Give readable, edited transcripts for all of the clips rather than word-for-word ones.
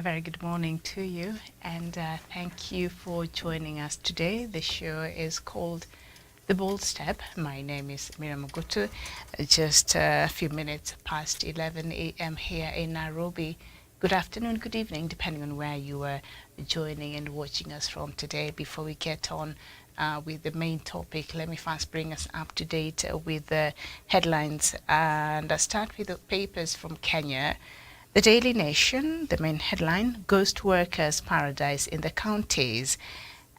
A very good morning to you, and thank you for joining us today. The show is called The Bold Step. My name is Miriam Ogutu. Just a few minutes past 11 a.m. here in Nairobi. Good afternoon, good evening, depending on where you are joining and watching us from today. Before we get on with the main topic, let me first bring us up to date with the headlines. And I'll start with the papers from Kenya. The Daily Nation, the main headline, Ghost Workers Paradise in the Counties.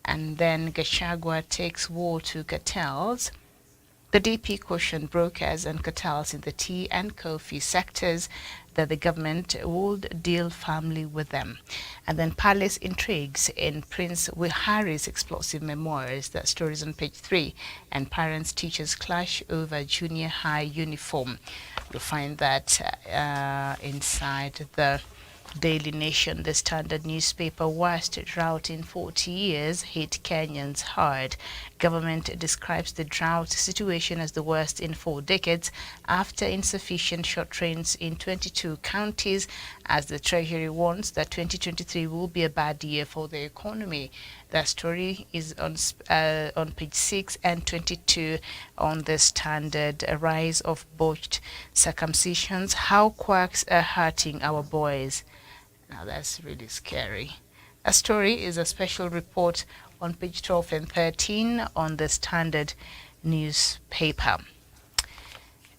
And then Gachagua takes war to cartels. The DP cautioned brokers and cartels in the tea and coffee sectors that the government would deal firmly with them. And then palace intrigues in Prince Harry's explosive memoirs. That story is on page 3. And parents teachers clash over junior high uniform. You'll find that inside the Daily Nation. The Standard newspaper, worst drought in 40 years hit Kenyans hard. Government describes the drought situation as the worst in 4 decades after insufficient short rains in 22 counties, as the Treasury warns that 2023 will be a bad year for the economy. That story is on page 6 and 22 on the Standard. A rise of botched circumcisions, how quacks are hurting our boys. Now that's really scary. A story is a special report on page 12 and 13 on the Standard newspaper.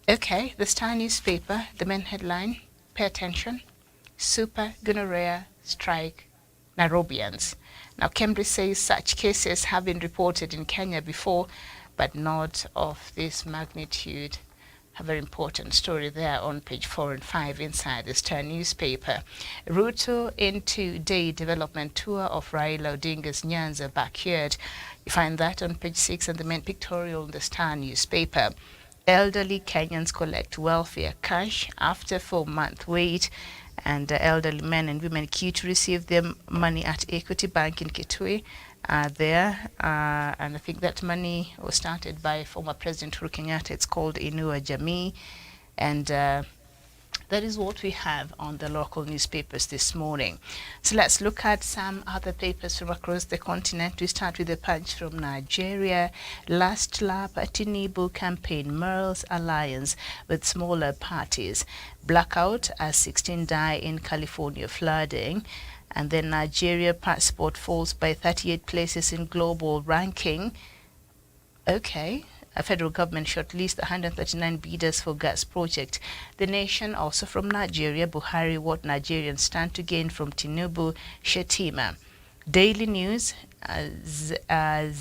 Okay, the Star newspaper, the main headline, pay attention, super gonorrhea strike Nairobians. Now, Cambridge says such cases have been reported in Kenya before, but not of this magnitude. A very important story there on page 4 and 5 inside the Star newspaper. Ruto into day development tour of Raila Odinga's Nyanza backyard. You find that on page 6 and the main pictorial in the Star newspaper. Elderly Kenyans collect welfare cash after 4-month wait. And elderly men and women queue to receive their money at Equity Bank in Kitui. And I think that money was started by former President Uhuru Kenyatta. It's called Inua Jamii, and that is what we have on the local newspapers this morning. So let's look at some other papers from across the continent. We start with the Punch from Nigeria. Last lap at Tinubu campaign merles alliance with smaller parties. Blackout as 16 die in California flooding. And then Nigeria passport falls by 38 places in global ranking. Okay. A federal government shortlisted 139 bidders for gas project. The Nation, also from Nigeria, Buhari, what Nigerians stand to gain from Tinubu, Shetima. Daily News, ZACC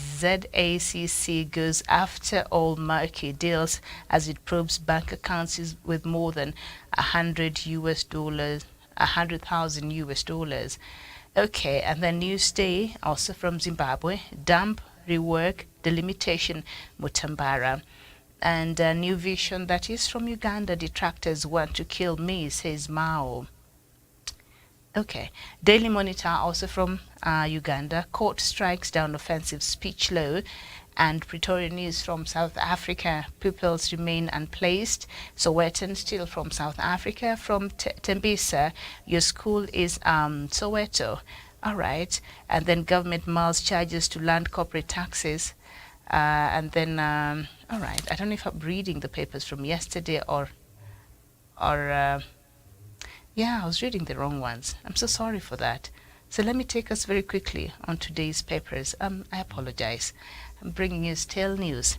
goes after all murky deals as it probes bank accounts with more than $100,000. Okay, and then Newsday, also from Zimbabwe, dump, rework, delimitation, Mutambara. And a New Vision, that is from Uganda, detractors want to kill me, says Mao. Okay, Daily Monitor, also from Uganda, court strikes down offensive speech law. And Pretoria News from South Africa, pupils remain unplaced. Sowetan, still from South Africa, from Tembisa, your school is Soweto. All right, and then government mulls charges to land corporate taxes. And then, all right, I don't know if I'm reading the papers from yesterday or yeah, I was reading the wrong ones. I'm so sorry for that. So let me take us very quickly on today's papers. I apologize. I'm bringing you stale news.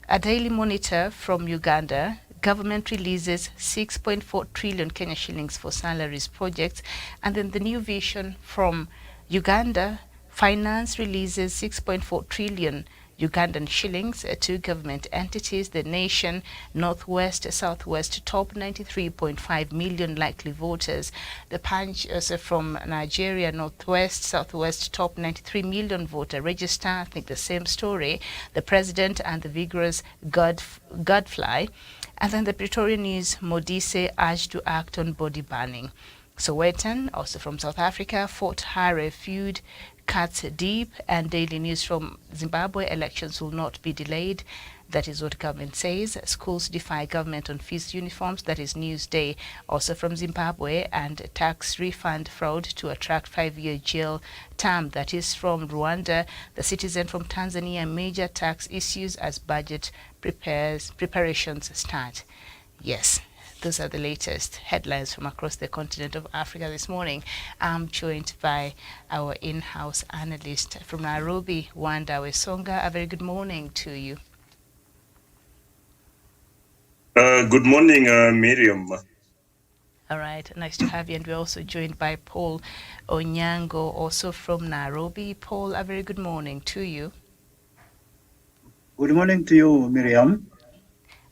A Daily Monitor from Uganda. Government releases 6.4 trillion Kenya shillings for salaries projects. And then the New Vision from Uganda. Finance releases 6.4 trillion Ugandan shillings to government entities. The Nation, Northwest, Southwest, top 93.5 million likely voters. The Punch, also from Nigeria, Northwest, Southwest, top 93 million voter register. I think the same story. The President and the vigorous Godfly. And then the Pretoria News, Modise urged to act on body banning. Sowetan, also from South Africa, Fort Hare feud cuts deep, and daily news from Zimbabwe, elections will not be delayed. That is what government says. Schools defy government on feast uniforms. That is Newsday, also from Zimbabwe. And tax refund fraud to attract 5-year jail term. That is from Rwanda. The Citizen from Tanzania, major tax issues as budget preparations start. Yes, those are the latest headlines from across the continent of Africa this morning. I'm joined by our in-house analyst from Nairobi, Wanda Wesonga. A very good morning to you. Good morning, Miriam. All right, nice to have you. And we're also joined by Paul Onyango, also from Nairobi. Paul, a very good morning to you. Good morning to you, Miriam.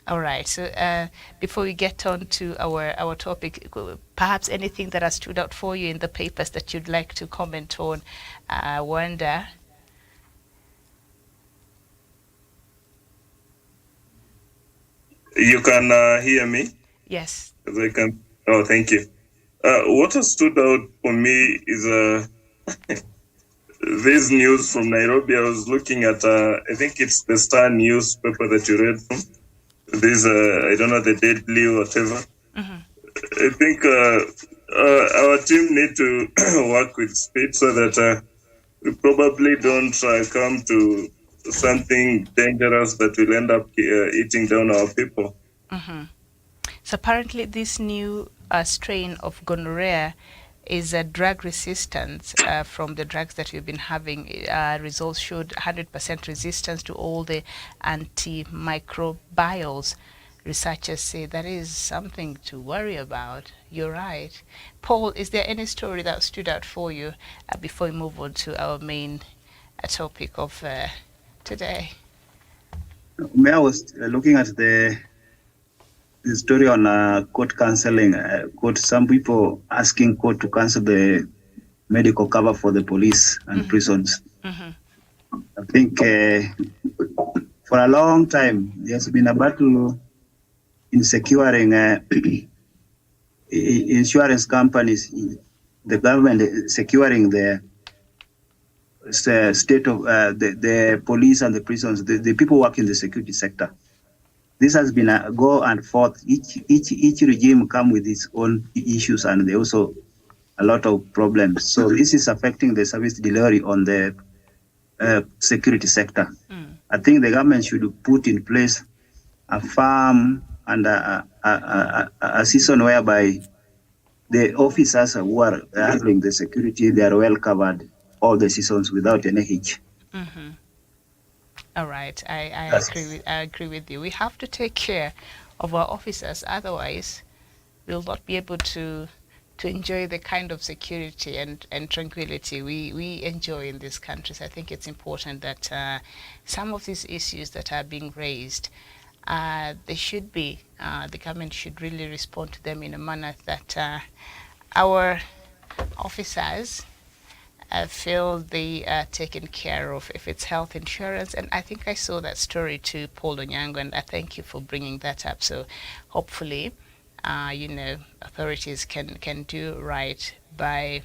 All right, so before we get on to our topic, perhaps anything that has stood out for you in the papers that you'd like to comment on, Wanda? You can hear me? Yes. I can. Oh, thank you. What has stood out for me is this news from Nairobi. I was looking at, I think it's the Star newspaper that you read from. This, I don't know, the Deadly or whatever. Mm-hmm. I think our team need to work with speed so that we probably don't come to something dangerous that will end up eating down our people. Mm-hmm. So apparently this new strain of gonorrhea is a drug resistance from the drugs that we've been having. Results showed 100% resistance to all the antimicrobials. Researchers say that is something to worry about. You're right. Paul, is there any story that stood out for you before we move on to our main topic of today? I was looking at the story on court cancelling. Some people asking court to cancel the medical cover for the police and prisons. Mm-hmm. I think for a long time there's been a battle in securing insurance companies, the government securing the state of the police and the prisons, the people working in the security sector. This has been a go and forth. Each regime come with its own issues, and they also a lot of problems. So this is affecting the service delivery on the security sector. I think the government should put in place a firm and a system whereby the officers who are handling the security, they are well covered all the seasons without any hitch. Mm-hmm. All right, I agree with you. We have to take care of our officers, otherwise we'll not be able to enjoy the kind of security and tranquility we enjoy in these countries. I think it's important that some of these issues that are being raised, they should be, the government should really respond to them in a manner that our officers feel they are taken care of, if it's health insurance. And I think I saw that story to Paul Onyango, and I thank you for bringing that up. So hopefully, authorities can do right by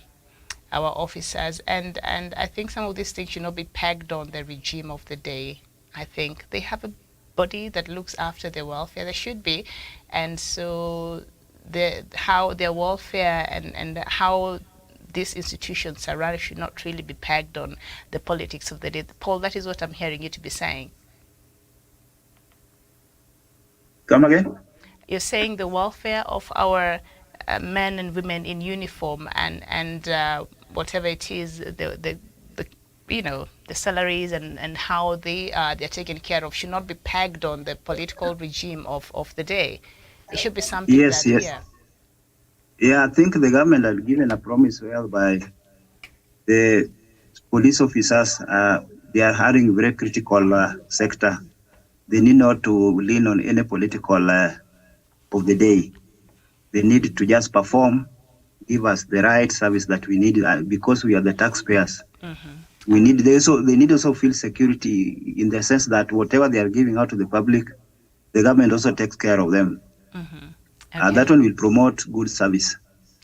our officers. And I think some of these things should not be pegged on the regime of the day. I think they have a body that looks after their welfare. There should be. And so how their welfare and how these institutions are run should not really be pegged on the politics of the day. Paul, that is what I'm hearing you to be saying. Come again? You're saying the welfare of our men and women in uniform and whatever it is, the salaries and how they're taken care of should not be pegged on the political regime of the day. It should be something yes. Yeah, I think the government had given a promise whereby the police officers, they are having very critical sector. They need not to lean on any political of the day. They need to just perform, give us the right service that we need because we are the taxpayers. Mm-hmm. They need also feel security in the sense that whatever they are giving out to the public, the government also takes care of them. Mm-hmm. Okay. That one will promote good service.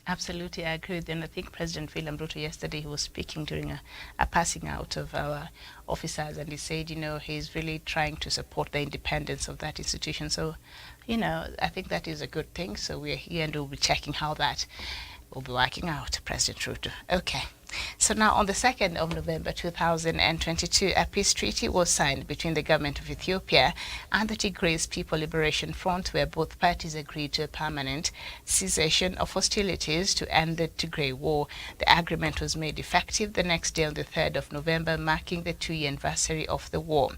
Absolutely, I agree with you. And I think President William Ruto yesterday, he was speaking during a passing out of our officers, and he said, he's really trying to support the independence of that institution. So, I think that is a good thing. So we're here and we'll be checking how that will be working out, President Ruto. Okay. So now on the 2nd of November 2022, a peace treaty was signed between the government of Ethiopia and the Tigray People Liberation Front, where both parties agreed to a permanent cessation of hostilities to end the Tigray war. The agreement was made effective the next day on the 3rd of November, marking the 2-year anniversary of the war.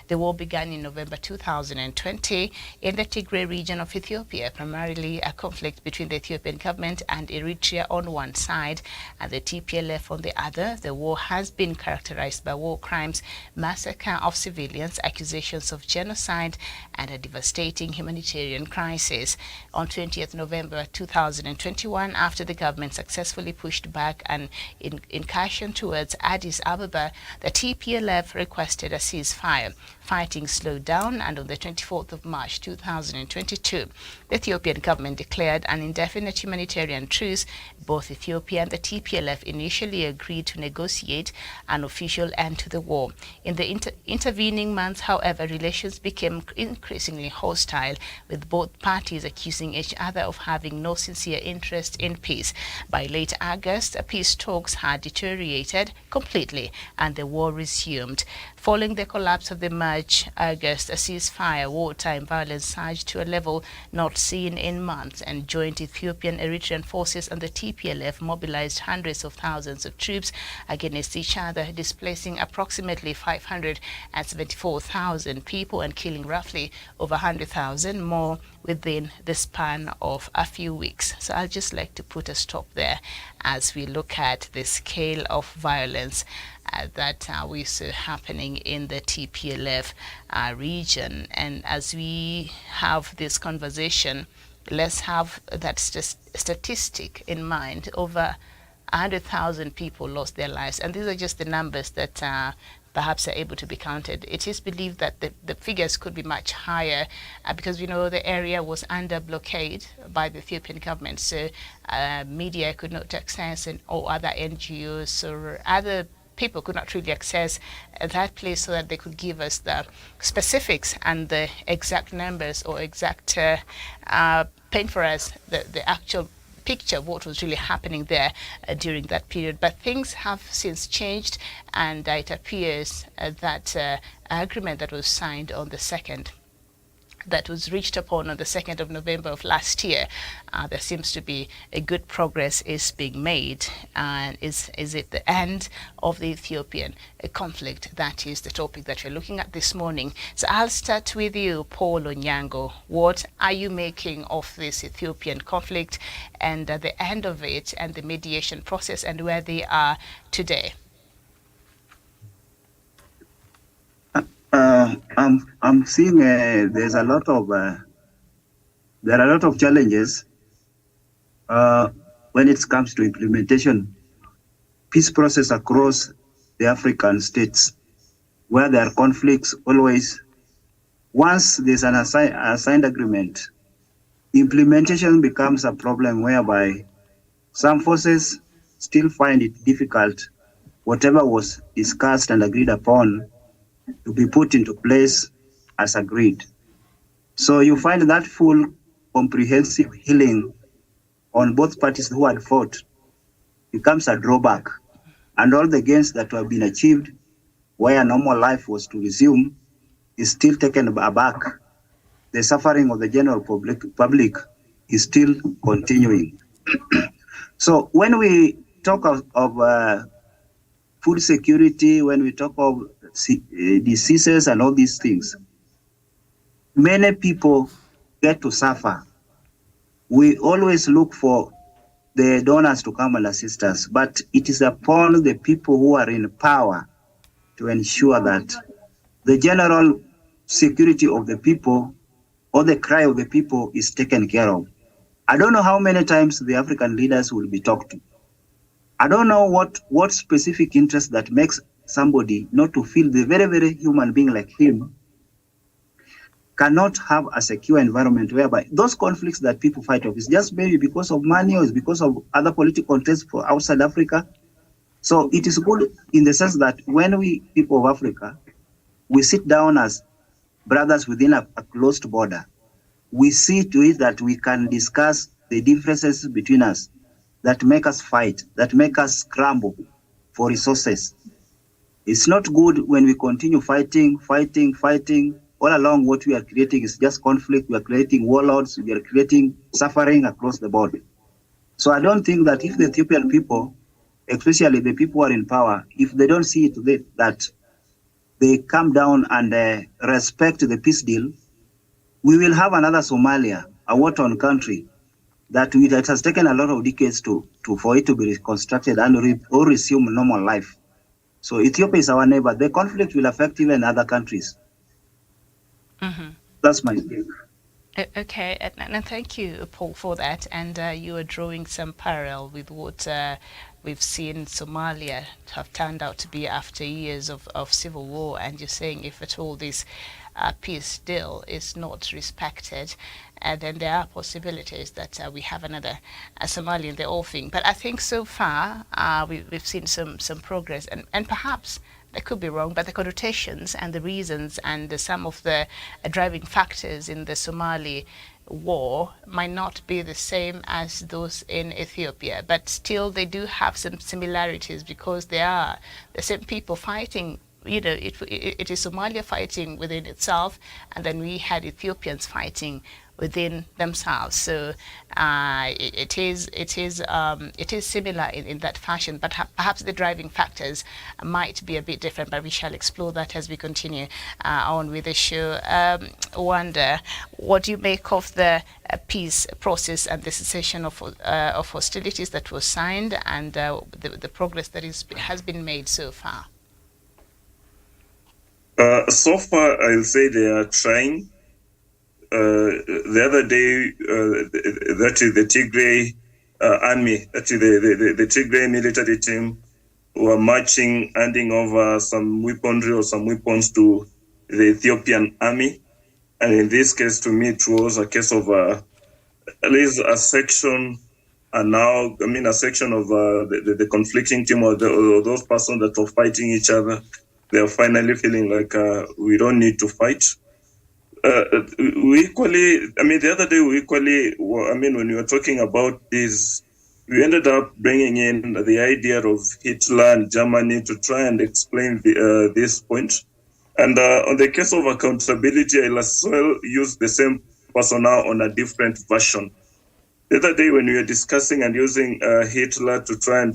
The war began in November 2020 in the Tigray region of Ethiopia, primarily a conflict between the Ethiopian government and Eritrea on one side and the TPLF on the other. The war has been characterized by war crimes, massacre of civilians, accusations of genocide, and a devastating humanitarian crisis. On 20th November 2021, after the government successfully pushed back an incursion towards Addis Ababa, the TPLF requested a ceasefire. Fighting slowed down, and on the 24th of March 2022, the Ethiopian government declared an indefinite humanitarian truce. Both Ethiopia and the TPLF initially agreed to negotiate an official end to the war. In the intervening months, however, relations became increasingly hostile, with both parties accusing each other of having no sincere interest in peace. By late August, peace talks had deteriorated completely and the war resumed. Following the collapse of the March August ceasefire, wartime violence surged to a level not seen in months, and joint Ethiopian Eritrean forces and the TPLF mobilized hundreds of thousands of troops against each other, displacing approximately 574,000 people and killing roughly over 100,000 more within the span of a few weeks. So I'll just like to put a stop there as we look at the scale of violence that we saw happening in the TPLF region. And as we have this conversation, let's have that statistic in mind. Over 100,000 people lost their lives, and these are just the numbers that perhaps are able to be counted. It is believed that the figures could be much higher because the area was under blockade by the Ethiopian government, so media could not access, or other NGOs or other people could not really access that place so that they could give us the specifics and the exact numbers or exact paint for us the actual picture of what was really happening there during that period. But things have since changed, and it appears that agreement that was signed on the 2nd, that was reached upon on the 2nd of November of last year, there seems to be a good progress is being made. And is it the end of the Ethiopian conflict? That is the topic that we're looking at this morning. So I'll start with you, Paul Onyango. What are you making of this Ethiopian conflict and the end of it and the mediation process and where they are today? I'm seeing there are a lot of challenges when it comes to implementation peace process across the African states, where there are conflicts always. Once there's an assigned agreement, implementation becomes a problem whereby some forces still find it difficult, whatever was discussed and agreed upon, to be put into place as agreed. So you find that full comprehensive healing on both parties who had fought becomes a drawback, and all the gains that have been achieved where normal life was to resume is still taken aback. The suffering of the general public is still continuing. So when we talk of food security, when we talk of diseases and all these things, many people get to suffer. We always look for the donors to come and assist us, but it is upon the people who are in power to ensure that the general security of the people or the cry of the people is taken care of. I don't know how many times the African leaders will be talked to. I don't know what specific interest that makes somebody not to feel the very, very human being like him cannot have a secure environment whereby those conflicts that people fight of is just maybe because of money or is because of other political contests for outside Africa. So it is good in the sense that when we, people of Africa, we sit down as brothers within a closed border, we see to it that we can discuss the differences between us that make us fight, that make us scramble for resources. It's not good when we continue fighting. All along, what we are creating is just conflict. We are creating warlords. We are creating suffering across the board. So I don't think that if the Ethiopian people, especially the people who are in power, if they don't see it that they come down and respect the peace deal, we will have another Somalia, a war-torn country that it has taken a lot of decades for it to be reconstructed and or resume normal life. So Ethiopia is our neighbor. The conflict will affect even other countries. Mm-hmm. That's my view. Okay, and thank you, Paul, for that. And you are drawing some parallel with what we've seen Somalia have turned out to be after years of civil war. And you're saying if at all this peace deal is not respected, then there are possibilities that we have another Somalia in the offing. But I think so far we've seen some progress, and perhaps I could be wrong, but the connotations and the reasons and some of the driving factors in the Somali war might not be the same as those in Ethiopia, but still they do have some similarities because they are the same people fighting. You know, it is Somalia fighting within itself, and then we had Ethiopians fighting within themselves. So it is similar in that fashion, but perhaps the driving factors might be a bit different. But we shall explore that as we continue on with the show. Wanda, what do you make of the peace process and the cessation of hostilities that was signed and the progress that has been made so far? So far, I'll say they are trying. The other day, that is the Tigray army, that is the Tigray military team, were marching, handing over some weaponry or some weapons to the Ethiopian army. And in this case, to me, it was a case of at least a section, a section of the conflicting team or those persons that were fighting each other. They are finally feeling like we don't need to fight. The other day when we were talking about this, we ended up bringing in the idea of Hitler and Germany to try and explain this point. And on the case of accountability, I'll as well use the same personnel on a different version. The other day when we were discussing and using Hitler to try and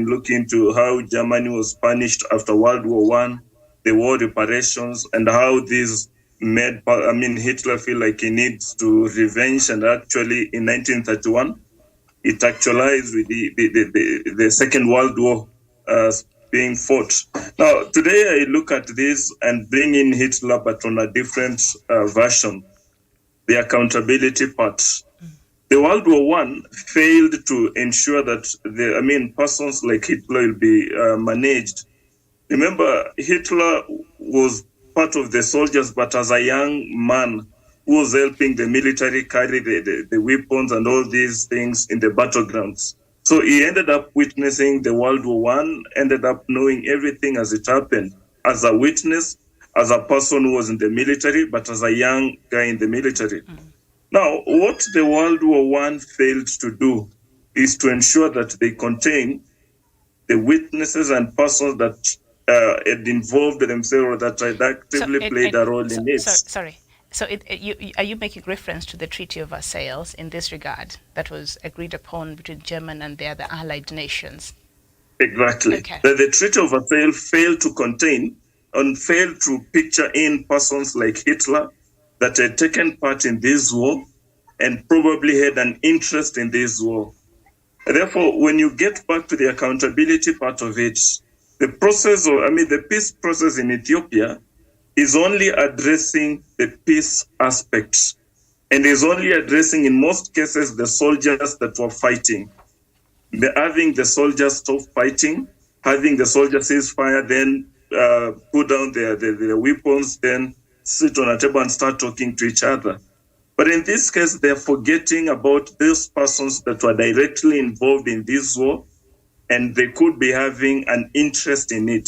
look into how Germany was punished after World War I, the war reparations, and how this made Hitler feel like he needs to revenge. And actually in 1931, it actualized with the Second World War being fought. Now, today I look at this and bring in Hitler, but on a different version, the accountability part. The World War I failed to ensure that persons like Hitler will be managed. Remember, Hitler was part of the soldiers, but as a young man who was helping the military carry the weapons and all these things in the battlegrounds. So he ended up witnessing the World War I, ended up knowing everything as it happened, as a witness, as a person who was in the military, but as a young guy in the military. Now, what the World War I failed to do is to ensure that they contain the witnesses and persons that had involved themselves, that had actively played a role in it. Sorry. So are you making reference to the Treaty of Versailles in this regard that was agreed upon between Germany and the other allied nations? Exactly. Okay. The Treaty of Versailles failed to contain and failed to picture in persons like Hitler that had taken part in this war and probably had an interest in this war. Therefore, when you get back to the accountability part of it, the peace process in Ethiopia is only addressing the peace aspects and is only addressing, in most cases, the soldiers that were fighting. Having the soldiers stop fighting, having the soldiers cease fire, then put down their weapons, then sit on a table and start talking to each other. But in this case, they're forgetting about those persons that were directly involved in this war, and they could be having an interest in it.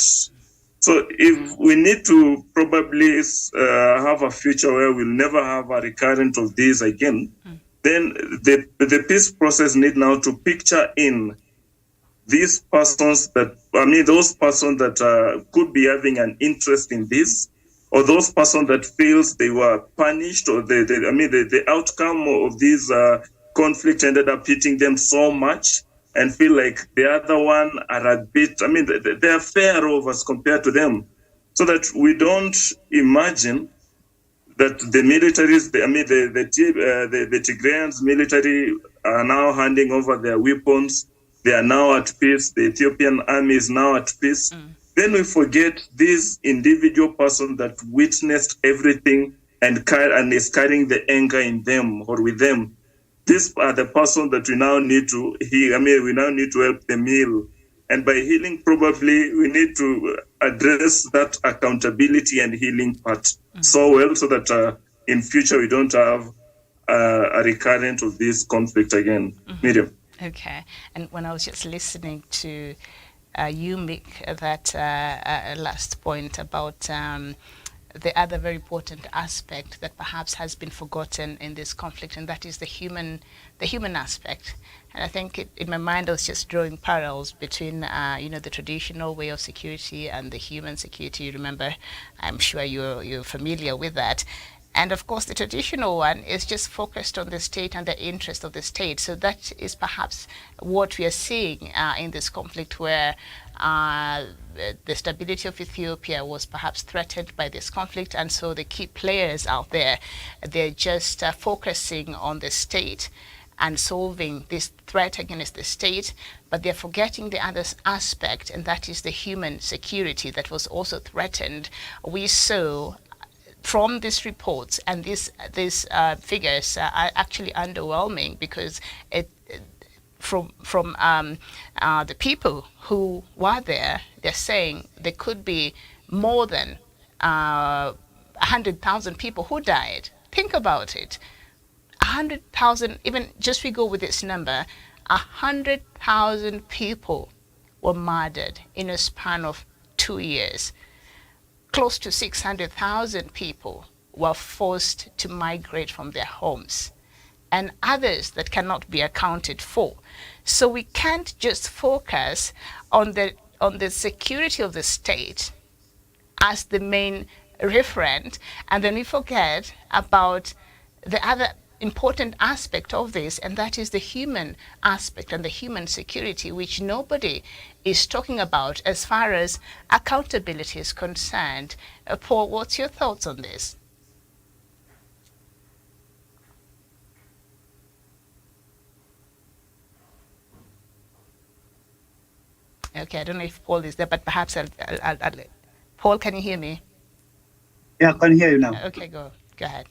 So if we need to probably have a future where we'll never have a recurrent of this again, then the peace process need now to picture in these persons that, those persons that could be having an interest in this, or those persons that feels they were punished, or the outcome of this conflict ended up hitting them so much, and feel like the other one are a bit, they are fair of us compared to them, so that we don't imagine that the militaries, the Tigrayans military are now handing over their weapons. They are now at peace. The Ethiopian army is now at peace. Then we forget this individual person that witnessed everything and is carrying the anger in them or with them. These are the person that we now need to heal. We now need to help them heal. And by healing, probably we need to address that accountability and healing part so well, so that in future we don't have a recurrent of this conflict again. Miriam. Okay. And when I was just listening to you make that last point about the other very important aspect that perhaps has been forgotten in this conflict, and that is the human aspect. And I think in my mind I was just drawing parallels between the traditional way of security and the human security. You remember, I'm sure you're familiar with that. And of course, the traditional one is just focused on the state and the interest of the state. So that is perhaps what we are seeing in this conflict, where the stability of Ethiopia was perhaps threatened by this conflict. And so the key players out there, they're just focusing on the state and solving this threat against the state, but they're forgetting the other aspect, and that is the human security that was also threatened. We saw from these reports, and these figures are actually underwhelming, because from the people who were there, they're saying there could be more than 100,000 people who died. Think about it. 100,000, even just we go with this number, 100,000 people were murdered in a span of 2 years. Close to 600,000 people were forced to migrate from their homes, and others that cannot be accounted for. So we can't just focus on the security of the state as the main referent, and then we forget about the other important aspect of this, and that is the human aspect and the human security, which nobody is talking about as far as accountability is concerned. Paul, what's your thoughts on this? Okay, I don't know if Paul is there, but perhaps I'll Paul, can you hear me? Yeah, I can hear you now. Okay, go ahead.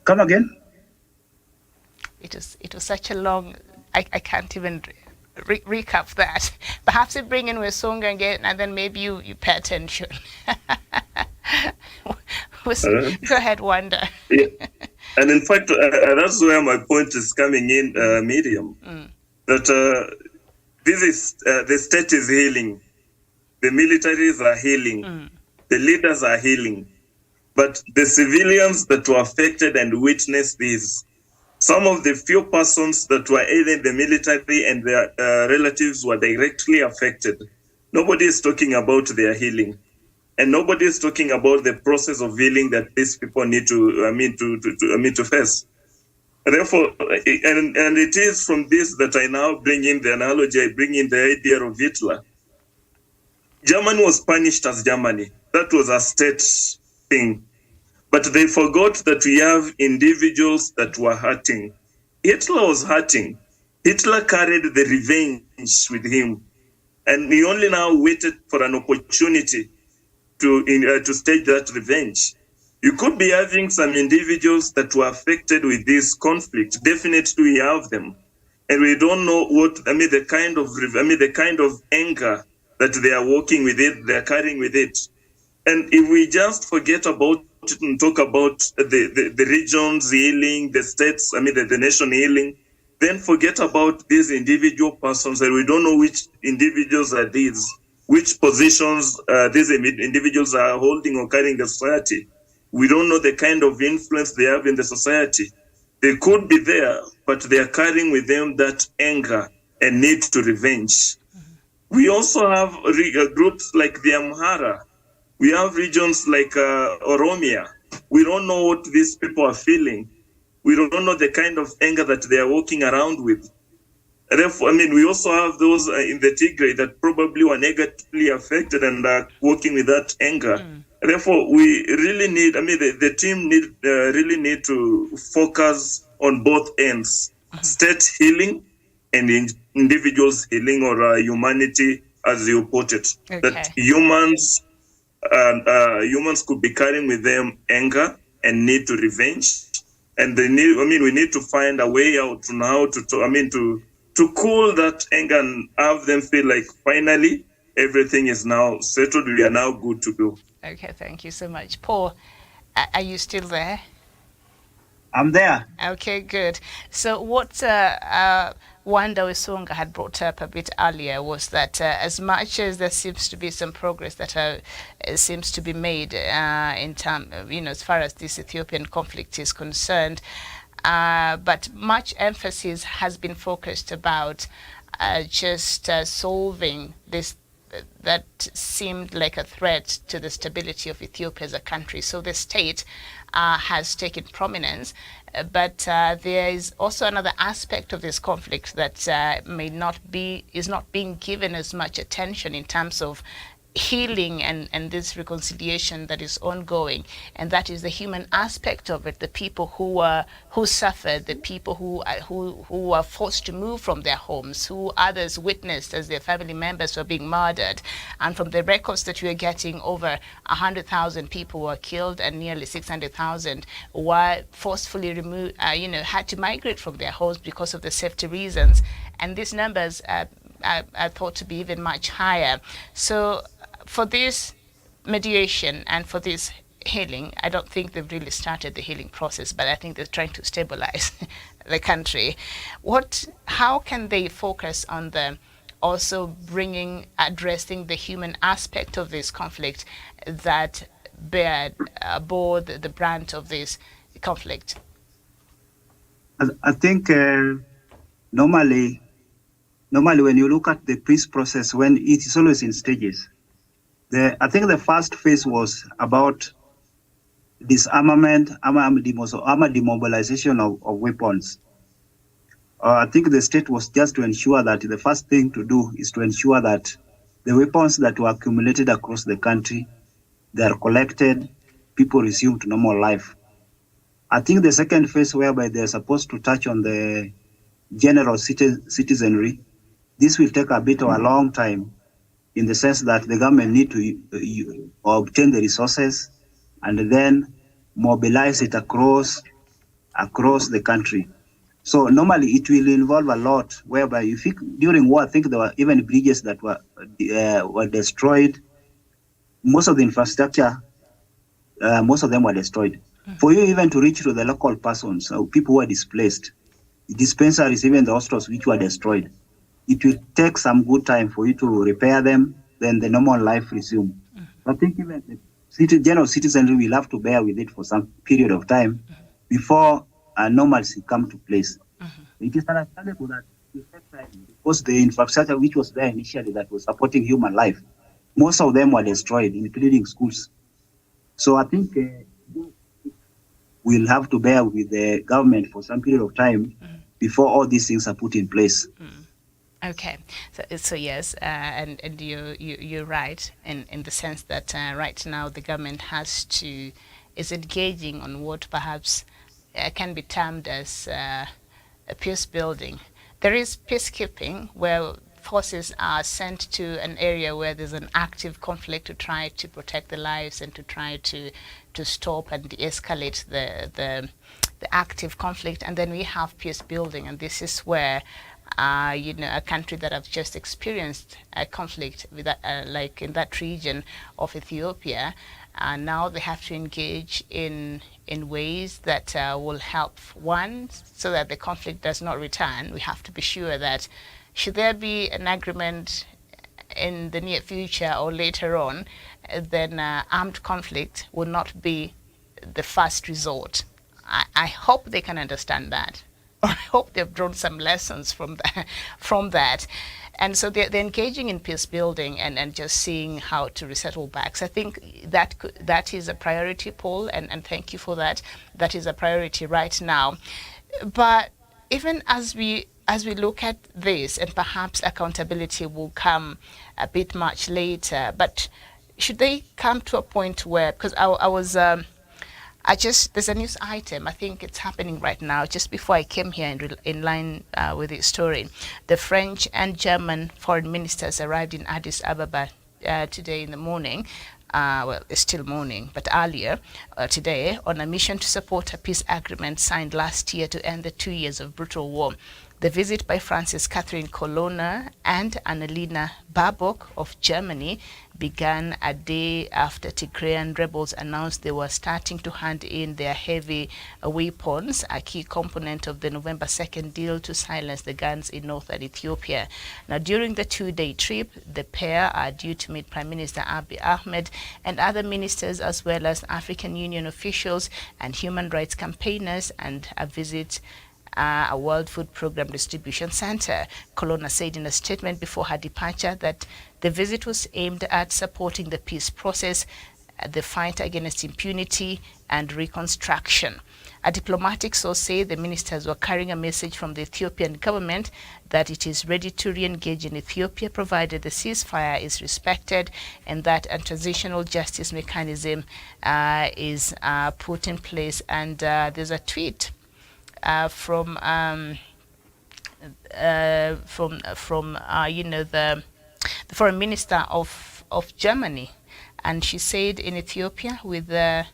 Come again? It was such a long, I can't even recap that. Perhaps you bring in Wesonga again, and then maybe you pay attention. Go ahead, Wanda. Yeah. And in fact, that's where my point is coming in, Miriam. That this is the state is healing, the militaries are healing, the leaders are healing, but the civilians that were affected and witnessed this, some of the few persons that were either in the military and their relatives were directly affected. Nobody is talking about their healing, and nobody is talking about the process of healing that these people need to face. Therefore, and it is from this that I now bring in the analogy, I bring in the idea of Hitler. Germany was punished as Germany. That was a state thing. But they forgot that we have individuals that were hurting. Hitler was hurting. Hitler carried the revenge with him. And he only now waited for an opportunity to stage that revenge. You could be having some individuals that were affected with this conflict. Definitely we have them. And we don't know the kind of anger that they are walking with it, they're carrying with it. And if we just forget about it and talk about the regions healing, the states, the nation healing, then forget about these individual persons, and we don't know which individuals are these, which positions these individuals are holding or carrying in the society. We don't know the kind of influence they have in the society. They could be there, but they are carrying with them that anger and need to revenge. We also have groups like the Amhara. We have regions like Oromia. We don't know what these people are feeling. We don't know the kind of anger that they are walking around with. Therefore, we also have those in the Tigray that probably were negatively affected and are working with that anger. Therefore, we really need, the team really need to focus on both ends, state healing and individuals healing, or humanity, as you put it. Okay. That humans could be carrying with them anger and need to revenge. And they need, we need to find a way out on how to cool that anger and have them feel like finally everything is now settled. We are now good to go. Okay, thank you so much. Paul, are you still there? I'm there. Okay, good. So what Wanda Wisonga had brought up a bit earlier was that as much as there seems to be some progress that seems to be made in terms, as far as this Ethiopian conflict is concerned, but much emphasis has been focused about just solving this that seemed like a threat to the stability of Ethiopia as a country. So the state has taken prominence, but there is also another aspect of this conflict that is not being given as much attention in terms of healing and this reconciliation that is ongoing, and that is the human aspect of it. The people who suffered, the people who were forced to move from their homes, who others witnessed as their family members were being murdered, and from the records that we are getting, over 100,000 people were killed and nearly 600,000 were forcefully removed, had to migrate from their homes because of the safety reasons, and these numbers are thought to be even much higher. So for this mediation and for this healing, I don't think they've really started the healing process, but I think they're trying to stabilize the country. How can they focus on also addressing the human aspect of this conflict that bore the brunt of this conflict? I think normally when you look at the peace process, when it is always in stages, I think the first phase was about disarmament, demobilization of weapons. I think the state was just to ensure that the first thing to do is to ensure that the weapons that were accumulated across the country, they are collected, people resume to normal life. I think the second phase, whereby they're supposed to touch on the general citizenry, this will take a bit of a long time, in the sense that the government need to obtain the resources and then mobilize it across the country. So normally it will involve a lot, whereby you think during war, I think there were even bridges that were destroyed. Most of the infrastructure, most of them were destroyed. For you even to reach to the local persons, people who are displaced, the dispensaries, even the hostels which were destroyed, it will take some good time for you to repair them, then the normal life resume. I think even the general citizenry will have to bear with it for some period of time before normalcy come to place. It is understandable that it takes time, because the infrastructure which was there initially that was supporting human life, most of them were destroyed, including schools. So I think we'll have to bear with the government for some period of time before all these things are put in place. Okay, so yes, and you're right in the sense that right now the government is engaging on what perhaps can be termed as a peace building. There is peacekeeping, where forces are sent to an area where there's an active conflict to try to protect the lives and to try to stop and de-escalate the active conflict, and then we have peace building, and this is where a country that have just experienced a conflict with that, like in that region of Ethiopia. Now they have to engage in ways that will help, one, so that the conflict does not return. We have to be sure that should there be an agreement in the near future or later on, then armed conflict will not be the first resort. I hope they can understand that. Or I hope they've drawn some lessons from that. And so they're engaging in peace building and just seeing how to resettle backs. I think that is a priority, Paul, and thank you for that. That is a priority right now. But even as we look at this, and perhaps accountability will come a bit much later, but should they come to a point where, because there's a news item, I think it's happening right now, just before I came here in line with the story. The French and German foreign ministers arrived in Addis Ababa today in the morning. Well, it's still morning, but earlier today, on a mission to support a peace agreement signed last year to end the 2 years of brutal war. The visit by Francis Catherine Colonna and Annalena Baerbock of Germany began a day after Tigrayan rebels announced they were starting to hand in their heavy weapons, a key component of the November 2nd deal to silence the guns in northern Ethiopia. Now, during the two-day trip, the pair are due to meet Prime Minister Abiy Ahmed and other ministers, as well as African Union officials and human rights campaigners, and a visit a World Food Programme distribution center. Colonna said in a statement before her departure that the visit was aimed at supporting the peace process, the fight against impunity, and reconstruction. A diplomatic source said the ministers were carrying a message from the Ethiopian government that it is ready to re-engage in Ethiopia provided the ceasefire is respected and that a transitional justice mechanism is put in place. And there's a tweet from the foreign minister of Germany, and she said in Ethiopia with her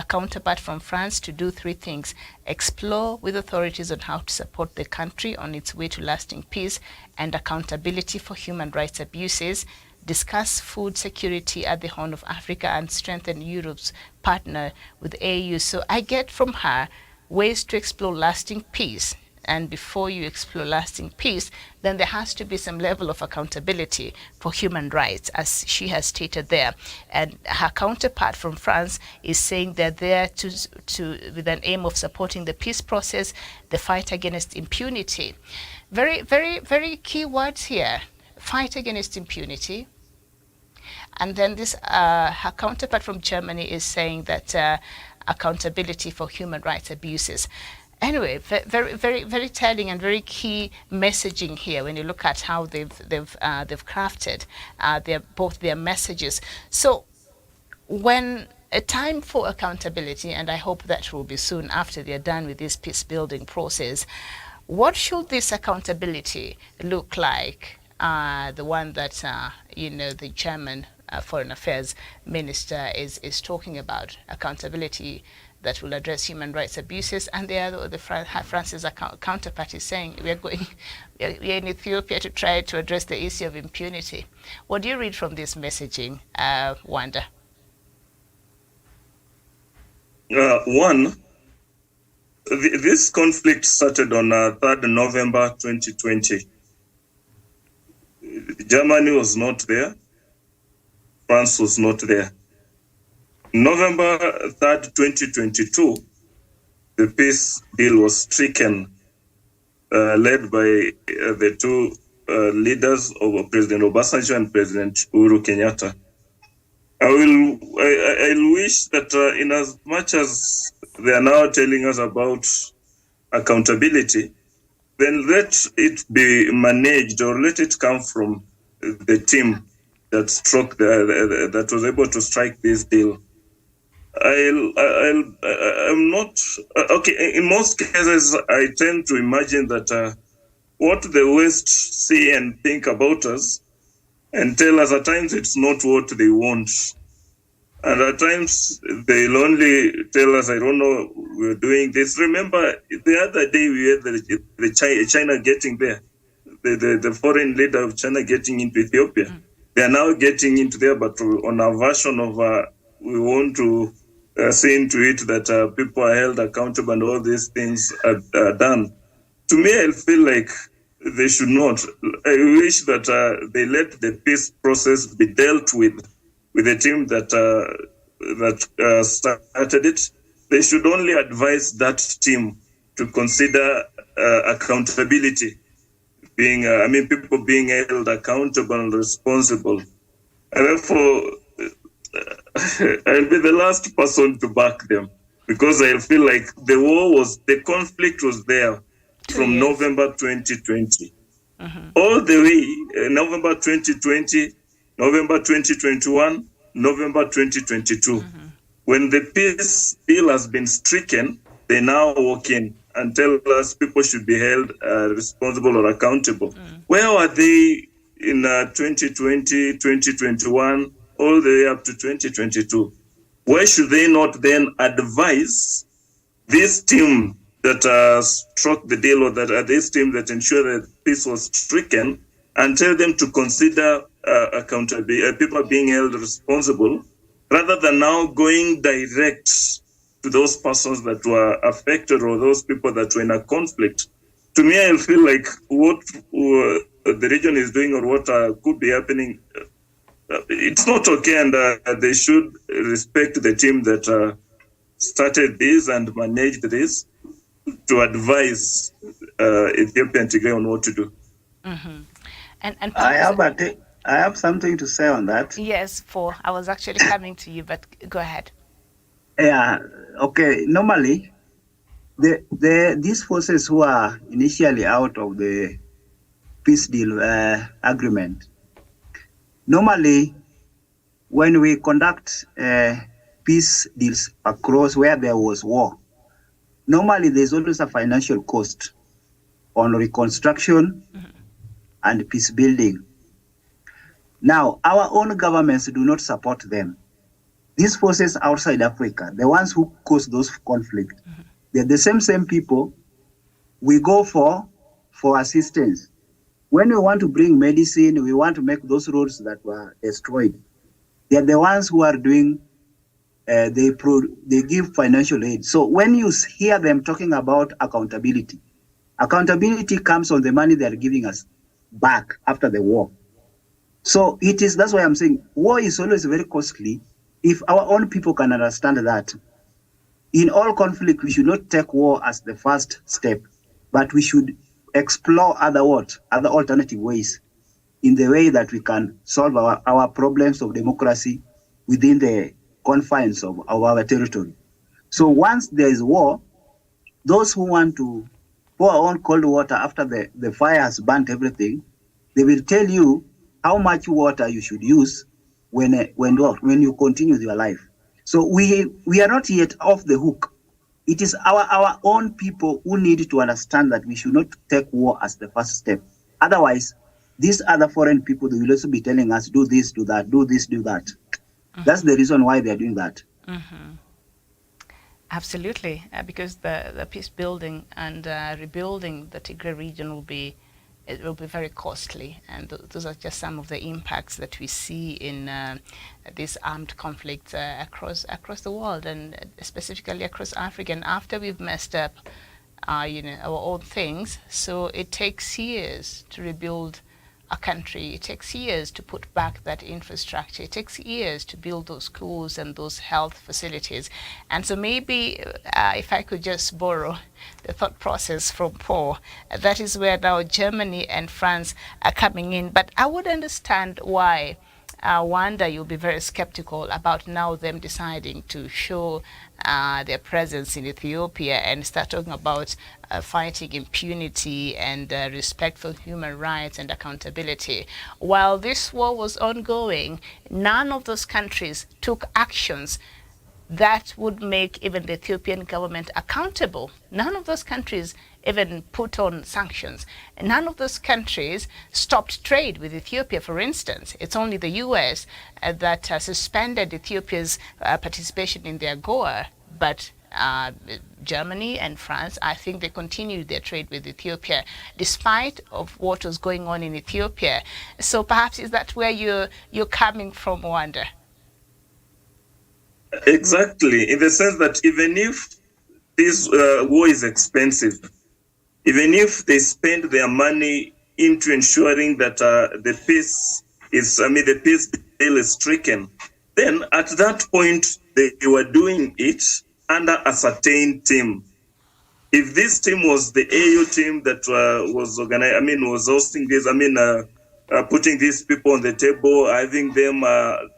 counterpart from France to do three things: explore with authorities on how to support the country on its way to lasting peace and accountability for human rights abuses, discuss food security at the Horn of Africa, and strengthen Europe's partner with AU. So I get from her ways to explore lasting peace. And before you explore lasting peace, then there has to be some level of accountability for human rights, as she has stated there. And her counterpart from France is saying they're there with an aim of supporting the peace process, the fight against impunity. Very, very, very key words here: fight against impunity. And then this, her counterpart from Germany is saying that accountability for human rights abuses. Anyway, very, very, very telling and very key messaging here when you look at how they've crafted their messages. So, when a time for accountability, and I hope that will be soon after they're done with this peace building process, what should this accountability look like? The one that the German Foreign Affairs Minister is talking about, accountability that will address human rights abuses, and the France's counterpart is saying we're in Ethiopia to try to address the issue of impunity. What do you read from this messaging, Wanda? This conflict started on 3rd November 2020. Germany was not there. France was not there. November 3rd, 2022, the peace deal was stricken, led by the two leaders of President Obasanjo and President Uhuru Kenyatta. I wish that in as much as they are now telling us about accountability, then let it be managed, or let it come from the team that that was able to strike this deal. I'm not okay. In most cases, I tend to imagine that what the West see and think about us and tell us, at times it's not what they want, and at times they'll only tell us, I don't know, we're doing this. Remember, the other day we had the China getting there. the foreign leader of China getting into Ethiopia. They are now getting into there, but on a version of we want to see into it that people are held accountable and all these things are done. To me, I feel like they should not. I wish that they let the peace process be dealt with the team that started it. They should only advise that team to consider accountability, being people being held accountable and responsible. And therefore, I'll be the last person to back them, because I feel like the conflict was there from November 2020. All the way, November 2020, November 2021, November 2022. When the peace bill has been stricken, they now walk in and tell us people should be held responsible or accountable. Where were they in 2020, 2021, all the way up to 2022? Why should they not then advise this team that struck the deal, or that this team that ensured that peace was stricken, and tell them to consider accountability, people being held responsible, rather than now going direct to those persons that were affected or those people that were in a conflict? To me, I feel like what the region is doing, or what could be happening, it's not okay, and they should respect the team that started this and managed this, to advise Ethiopian Tigray on what to do. And I have something to say on that. Yes, I was actually coming to you, but go ahead. Yeah, okay. Normally, these forces who are initially out of the peace deal agreement, normally, when we conduct peace deals across where there was war, normally there's always a financial cost on reconstruction and peace building. Now, our own governments do not support them. These forces outside Africa, the ones who cause those conflicts, they're the same people we go for assistance. When we want to bring medicine, we want to make those roads that were destroyed, they're the ones who are doing, they give financial aid. So when you hear them talking about accountability comes on the money they're giving us back after the war. So that's why I'm saying war is always very costly. If our own people can understand that, in all conflict, we should not take war as the first step, but we should explore other alternative ways, in the way that we can solve our problems of democracy within the confines of our territory. So once there is war, those who want to pour on cold water after the fire has burnt everything, they will tell you how much water you should use when you continue your life. So we are not yet off the hook. It is our own people who need to understand that we should not take war as the first step. Otherwise, these other foreign people, they will also be telling us, do this, do that, do this, do that. That's the reason why they're doing that. Absolutely, because the peace building and rebuilding the Tigray region will be very costly, and those are just some of the impacts that we see in this armed conflict across the world, and specifically across Africa. And after we've messed up, our own things, so it takes years to rebuild a country. It takes years to put back that infrastructure. It takes years to build those schools and those health facilities. And so maybe if I could just borrow the thought process from Paul, that is where now Germany and France are coming in. But I would understand why Wanda, you'll be very skeptical about now them deciding to show their presence in Ethiopia and start talking about fighting impunity and respect for human rights and accountability. While this war was ongoing, none of those countries took actions that would make even the Ethiopian government accountable. None of those countries even put on sanctions. None of those countries stopped trade with Ethiopia, for instance. It's only the US that suspended Ethiopia's participation in the AGOA, but Germany and France, I think they continued their trade with Ethiopia, despite of what was going on in Ethiopia. So perhaps is that where you're coming from, Wanda? Exactly, in the sense that even if this war is expensive, even if they spend their money into ensuring that the peace the peace deal is stricken, then at that point they were doing it under a certain team. If this team was the AU team that was hosting this, putting these people on the table, having them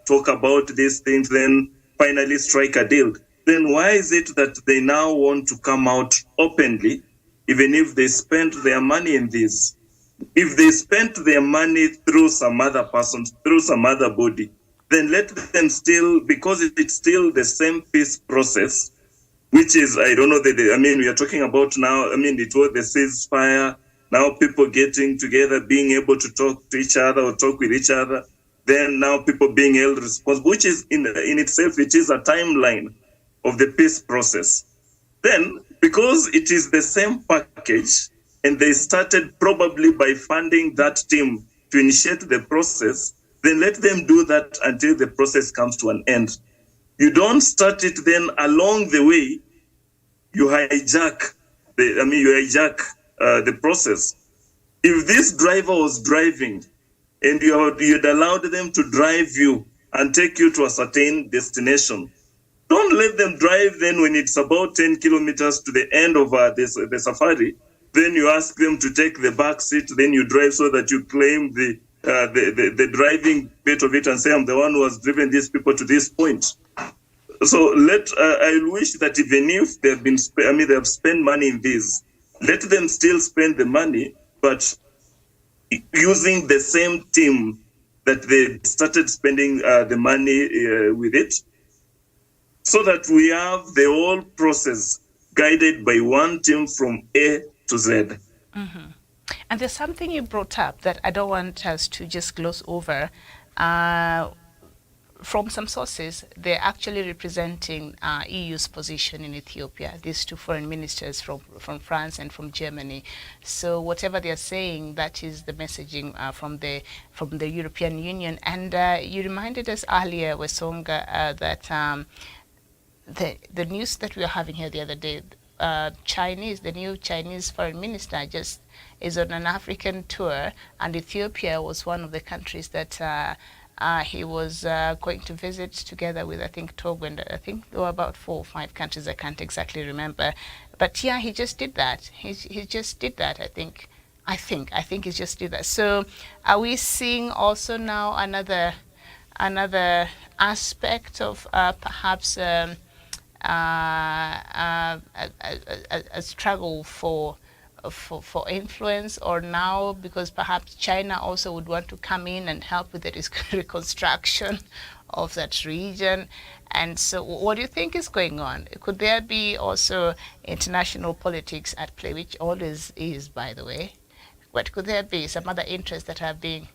talk about these things, then finally strike a deal, then why is it that they now want to come out openly, even if they spent their money in this? If they spent their money through some other person, through some other body, then let them still, because it's still the same peace process, which is, I don't know, we are talking about now, it was the ceasefire, now people getting together, being able to talk to each other or talk with each other, then now people being held responsible, which is in itself, it is a timeline of the peace process. Then, because it is the same package, and they started probably by funding that team to initiate the process, then let them do that until the process comes to an end. You don't start it, then along the way, you hijack the process. If this driver was driving and you'd allowed them to drive you and take you to a certain destination, don't let them drive then when it's about 10 kilometers to the end of the safari. Then you ask them to take the back seat, then you drive so that you claim the driving bit of it and say, I'm the one who has driven these people to this point. So I wish that even if they have spent money in this, let them still spend the money, but using the same team that they started spending the money with it, so that we have the whole process guided by one team from A to Z. Mm-hmm. And there's something you brought up that I don't want us to just gloss over. From some sources, they're actually representing EU's position in Ethiopia, these two foreign ministers from France and from Germany. So whatever they're saying, that is the messaging from the European Union. And you reminded us earlier, Wesonga, that the news that we were having here the other day, the new Chinese foreign minister just is on an African tour, and Ethiopia was one of the countries that he was going to visit together with, I think, Togo, and I think there were about 4 or 5 countries, I can't exactly remember. But yeah, he just did that. He just did that, I think he just did that. So are we seeing also now another aspect of perhaps a struggle for influence, or now because perhaps China also would want to come in and help with the reconstruction of that region? And so what do you think is going on? Could there be also international politics at play, which always is, by the way, but could there be some other interests that are being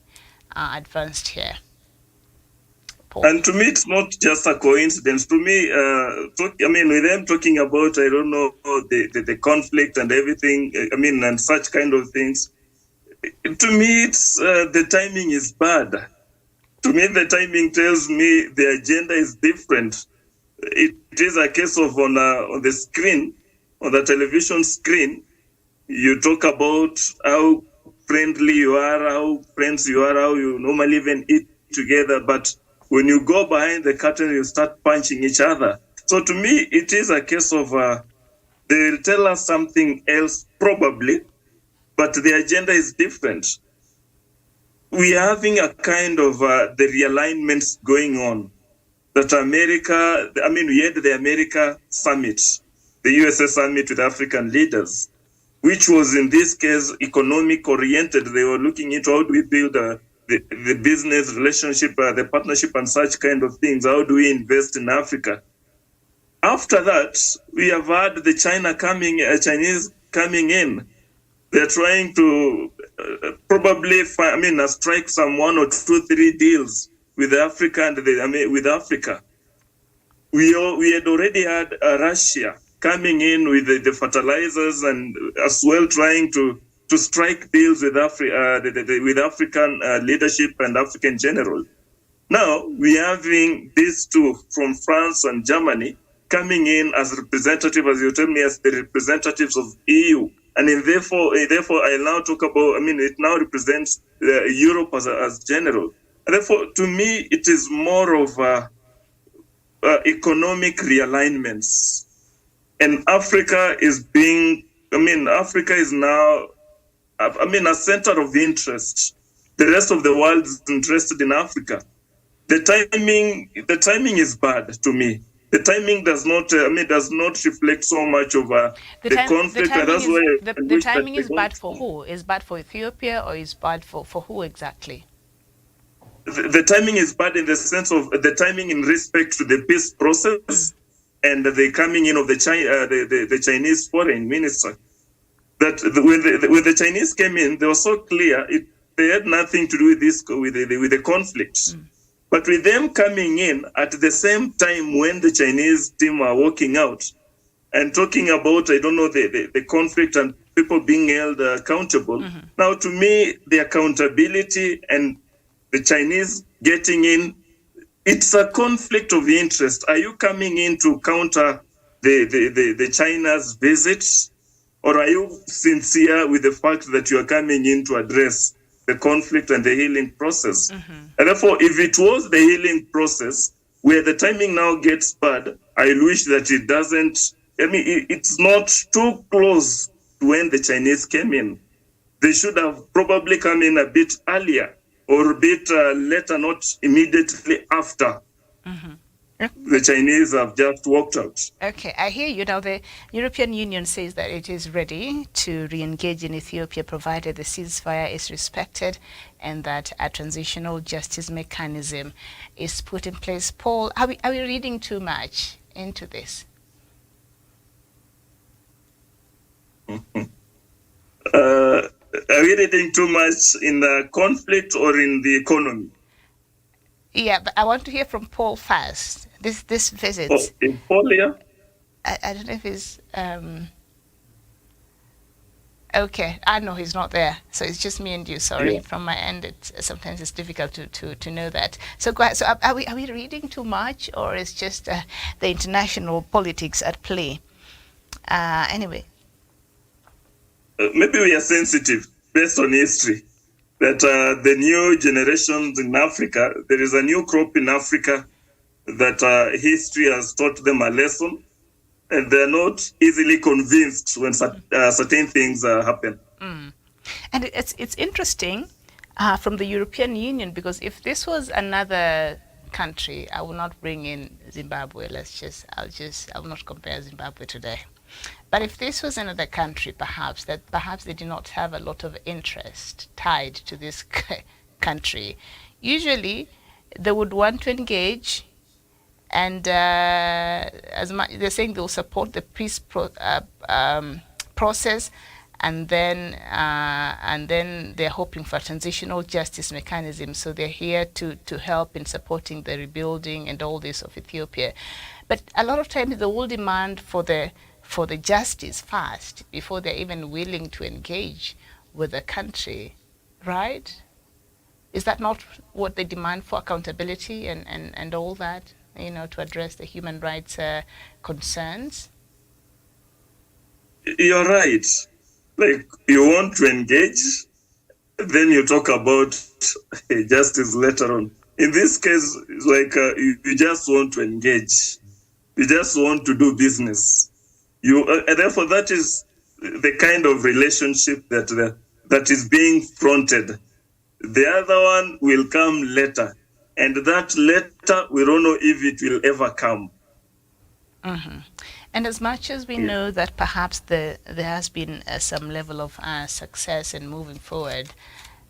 advanced here? And to me, it's not just a coincidence. To me, with them talking about, I don't know, the conflict and everything, and such kind of things, to me, it's the timing is bad. To me, the timing tells me the agenda is different. It is a case of on the screen, on the television screen, you talk about how friendly you are, how friends you are, how you normally even eat together, but when you go behind the curtain, you start punching each other. So to me, it is a case of they'll tell us something else probably, but the agenda is different. We are having a kind of the realignments going on. That America, we had the America summit, the USA summit with African leaders, which was in this case economic oriented. They were looking into how do we build the business relationship, the partnership and such kind of things. How do we invest in Africa? After that, we have had the Chinese coming in. They're trying to probably strike some 1 or 2, 3 deals with Africa with Africa. We had already had Russia coming in with the fertilizers and as well trying to strike deals with with African leadership and African general. Now we are having these two from France and Germany coming in as representative, as you tell me, as the representatives of EU, and therefore I now talk about. I mean, it now represents Europe as general. And therefore, to me, it is more of economic realignments, and Africa is being. I mean, Africa is now. I mean, a center of interest. The rest of the world is interested in Africa. The timing is bad to me. The timing does not reflect so much of the conflict. The timing is bad for who? Is bad for Ethiopia, or is bad for who exactly? The timing is bad in the sense of the timing in respect to the peace process and the coming in of the Chinese foreign minister. That when the Chinese came in, they were so clear. They had nothing to do with this with the conflict. But with them coming in at the same time when the Chinese team are walking out and talking about, I don't know, the conflict and people being held accountable. Now, to me, the accountability and the Chinese getting in, it's a conflict of interest. Are you coming in to counter the China's visits, or are you sincere with the fact that you are coming in to address the conflict and the healing process? And therefore, if it was the healing process where the timing now gets bad, I wish that it doesn't. I mean, it's not too close to when the Chinese came in. They should have probably come in a bit earlier or a bit later, not immediately after. The Chinese have just walked out. Okay, I hear you. Now, the European Union says that it is ready to re-engage in Ethiopia provided the ceasefire is respected and that a transitional justice mechanism is put in place. Paul, are we reading too much into this? Are we reading too much in the conflict or in the economy? Yeah, but I want to hear from Paul first. This visit. Oh, in Paul, yeah? I don't know if he's okay. I know he's not there, so it's just me and you. Sorry, Yeah. from my end, sometimes it's difficult to know that. So go ahead. So are we reading too much, or is just the international politics at play? Anyway. Maybe we are sensitive based on history. That the new generations in Africa, there is a new crop in Africa that history has taught them a lesson, and they're not easily convinced when certain things happen. And it's interesting from the European Union, because if this was another country, I will not bring in Zimbabwe. I will not compare Zimbabwe today. But if this was another country, perhaps they did not have a lot of interest tied to this country, usually they would want to engage, and as much they're saying they'll support the peace process, and then they're hoping for a transitional justice mechanism. So they're here to help in supporting the rebuilding and all this of Ethiopia. But a lot of times they will demand for the justice first before they're even willing to engage with the country, right? Is that not what they demand for accountability and all that, to address the human rights concerns? You're right. Like, you want to engage, then you talk about justice later on. In this case, it's like you just want to engage. You just want to do business. And therefore, that is the kind of relationship that is being fronted. The other one will come later, and that later we don't know if it will ever come. And as much as we know that perhaps there has been some level of success in moving forward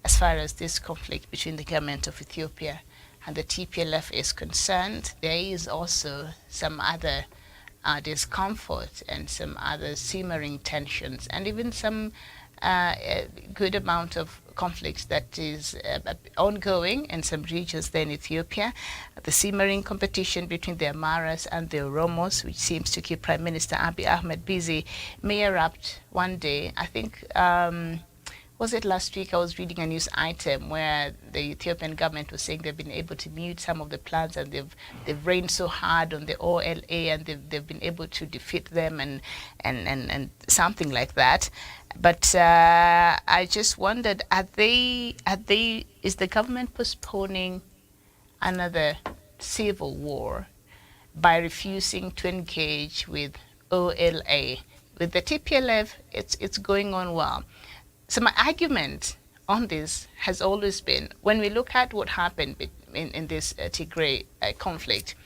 as far as this conflict between the government of Ethiopia and the TPLF is concerned, there is also some other discomfort and some other simmering tensions, and even some a good amount of conflict that is ongoing in some regions there in Ethiopia. The simmering competition between the Amaras and the Oromos, which seems to keep Prime Minister Abiy Ahmed busy, may erupt one day. I think, was it last week I was reading a news item where the Ethiopian government was saying they've been able to mute some of the plans, and they've rained so hard on the OLA, and they've been able to defeat them and something like that. But I just wondered, is the government postponing another civil war by refusing to engage with OLA? With the TPLF, it's going on well. So my argument on this has always been, when we look at what happened in this Tigray conflict,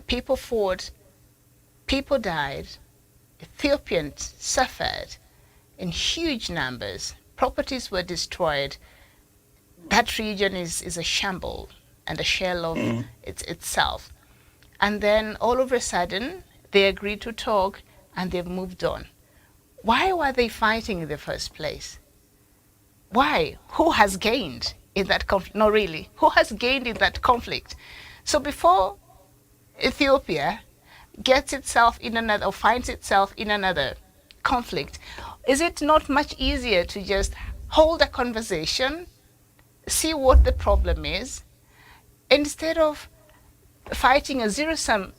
people fought, people died, Ethiopians suffered in huge numbers, properties were destroyed. That region is a shamble and a shell of itself. And then all of a sudden, they agreed to talk and they've moved on. Why were they fighting in the first place? Why? Who has gained in that conflict? No, really. Who has gained in that conflict? So before Ethiopia gets itself in another, or finds itself in another conflict, is it not much easier to just hold a conversation, see what the problem is, instead of fighting a zero-sum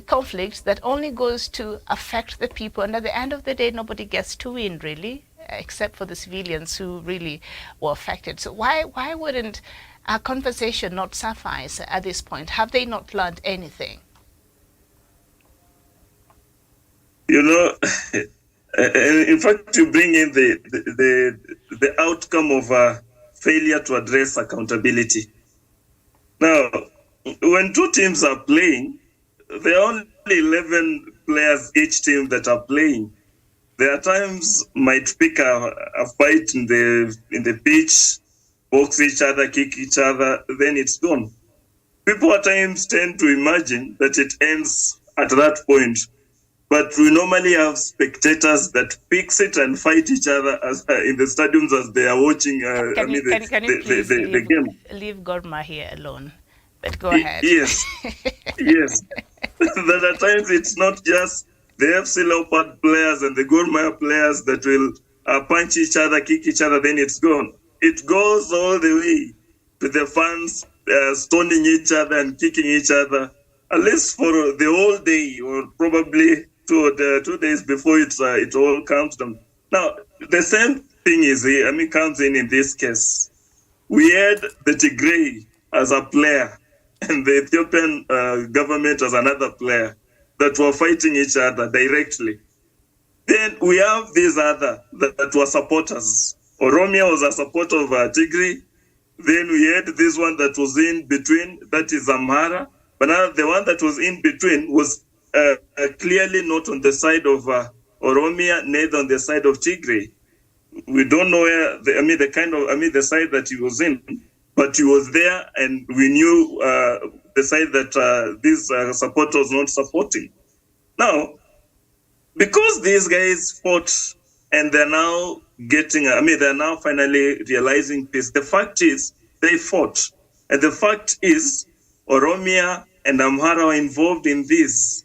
conflict that only goes to affect the people, and at the end of the day, nobody gets to win, really, except for the civilians who really were affected. So why wouldn't a conversation not suffice at this point? Have they not learned anything? You know, in fact, you bring in the outcome of failure to address accountability. Now, when two teams are playing, there are only 11 players each team that are playing. There are times might pick a fight in the pitch, box each other, kick each other, then it's gone. People at times tend to imagine that it ends at that point, but we normally have spectators that fix it and fight each other as in the stadiums as they are watching. Can you please the game. Leave Gorma here alone? But go ahead. Yes, yes. That at times it's not just the FC Leopard players and the Gor Mahia players that will punch each other, kick each other, then it's gone. It goes all the way to the fans stoning each other and kicking each other, at least for the whole day, or probably 2 days before it all comes down. Now, the same thing comes in this case. We had the Tigray as a player and the Ethiopian government as another player that were fighting each other directly. Then we have these other that were supporters. Oromia was a supporter of Tigray. Then we had this one that was in between, that is Amhara. But now the one that was in between was clearly not on the side of Oromia, neither on the side of Tigray. We don't know where, the side that he was in, but he was there, and we knew the side that these supporters was not supporting. Now, because these guys fought and they're now they're now finally realizing peace. The fact is they fought. And the fact is Oromia and Amhara are involved in this.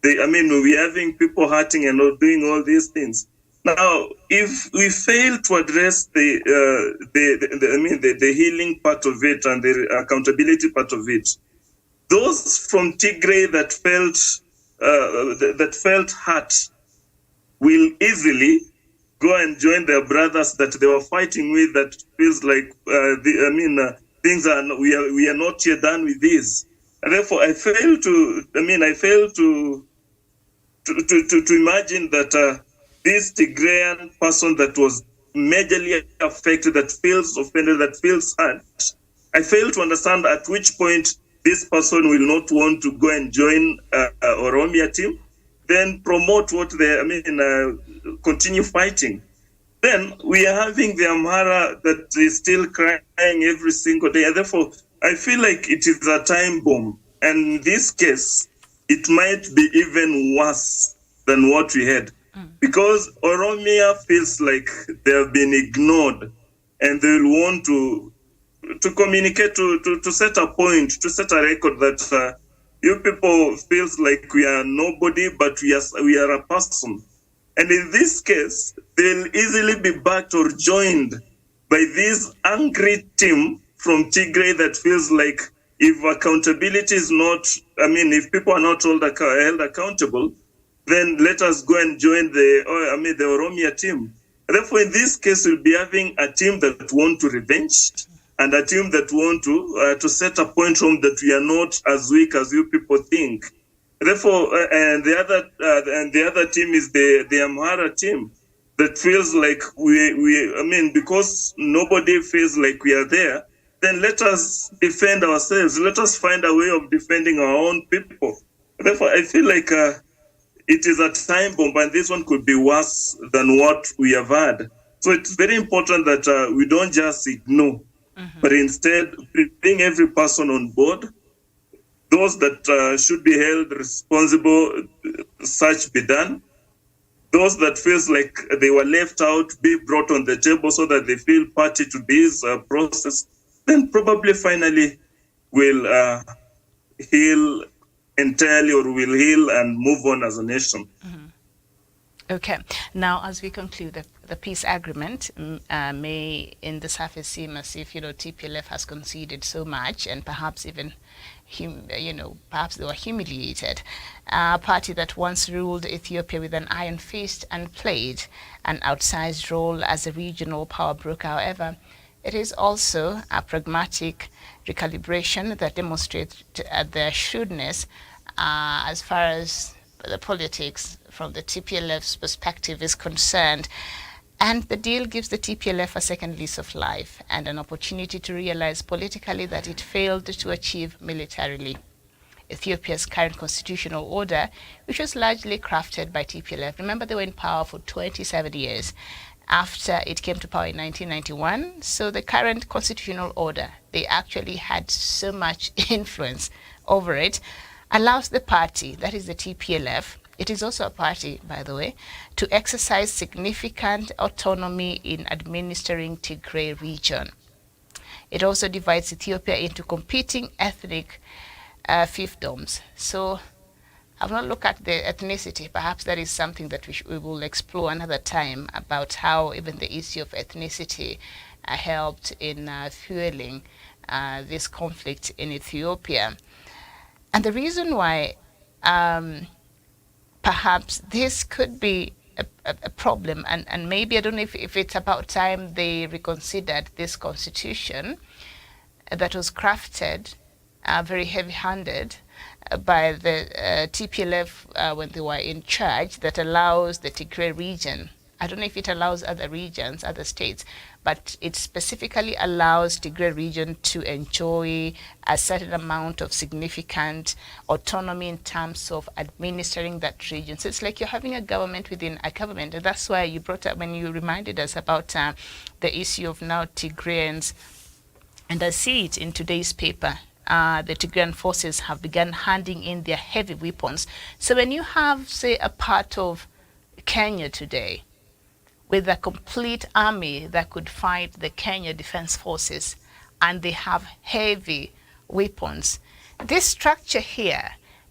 We're having people hurting and not doing all these things. Now, if we fail to address the healing part of it and the accountability part of it, those from Tigray that felt hurt will easily go and join their brothers that they were fighting with. That feels like things we are not yet done with this, and therefore I fail to imagine that this Tigrayan person that was majorly affected, that feels offended, that feels hurt, I fail to understand at which point this person will not want to go and join Oromia team, then promote what continue fighting. Then we are having the Amhara that is still crying every single day. And therefore, I feel like it is a time bomb. And in this case, it might be even worse than what we had. because Oromia feels like they have been ignored, and they will want to communicate, to set a point, to set a record that you people feels like we are nobody, but we are a person. And in this case, they'll easily be backed or joined by this angry team from Tigray that feels like if accountability is not, if people are not held accountable, then let us go and join the Oromia team. Therefore, in this case, we'll be having a team that want to revenge and a team that want to set a point home that we are not as weak as you people think. Therefore, and the other team is the Amhara team that feels like because nobody feels like we are there, then let us defend ourselves. Let us find a way of defending our own people. Therefore, I feel like it is a time bomb, and this one could be worse than what we have had. So it's very important that we don't just ignore, but instead bring every person on board. Those that should be held responsible, such be done. Those that feels like they were left out be brought on the table so that they feel party to this process. Then probably finally will heal entirely, or will heal and move on as a nation. Okay. Now, as we conclude, the peace agreement may, in the surface, seem as if TPLF has conceded so much, and perhaps even, perhaps they were humiliated. A party that once ruled Ethiopia with an iron fist and played an outsized role as a regional power broker. However, it is also a pragmatic recalibration that demonstrates their shrewdness as far as the politics from the TPLF's perspective is concerned. And the deal gives the TPLF a second lease of life and an opportunity to realize politically that it failed to achieve militarily. Ethiopia's current constitutional order, which was largely crafted by TPLF, remember they were in power for 27 years after it came to power in 1991. So the current constitutional order, they actually had so much influence over it, allows the party, that is the TPLF, it is also a party, by the way, to exercise significant autonomy in administering Tigray region. It also divides Ethiopia into competing ethnic fiefdoms. So I've not looked at the ethnicity. Perhaps that is something that we will explore another time, about how even the issue of ethnicity helped in fueling this conflict in Ethiopia. And the reason why perhaps this could be a problem, and maybe, I don't know if it's about time they reconsidered this constitution that was crafted very heavy-handed by the TPLF when they were in charge, that allows the Tigray region, I don't know if it allows other regions, other states, but it specifically allows Tigray region to enjoy a certain amount of significant autonomy in terms of administering that region. So it's like you're having a government within a government. And that's why you brought up, when you reminded us about the issue of now Tigrayans, and I see it in today's paper. The Tigrayan forces have begun handing in their heavy weapons. So when you have, say, a part of Kenya today with a complete army that could fight the Kenya Defense Forces, and they have heavy weapons, this structure here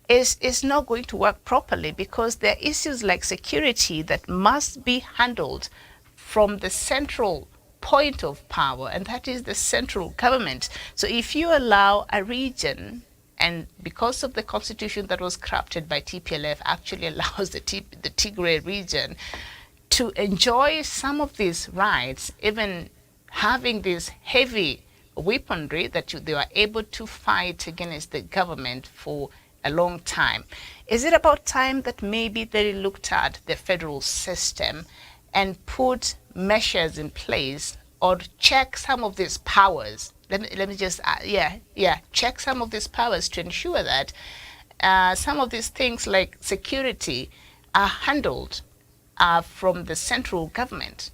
is not going to work properly, because there are issues like security that must be handled from the central point of power, and that is the central government. So if you allow a region, and because of the constitution that was crafted by TPLF actually allows the Tigray region to enjoy some of these rights, even having this heavy weaponry that they were able to fight against the government for a long time. Is it about time that maybe they looked at the federal system and put measures in place, or check some of these powers? Let me just, check some of these powers to ensure that some of these things like security are handled from the central government.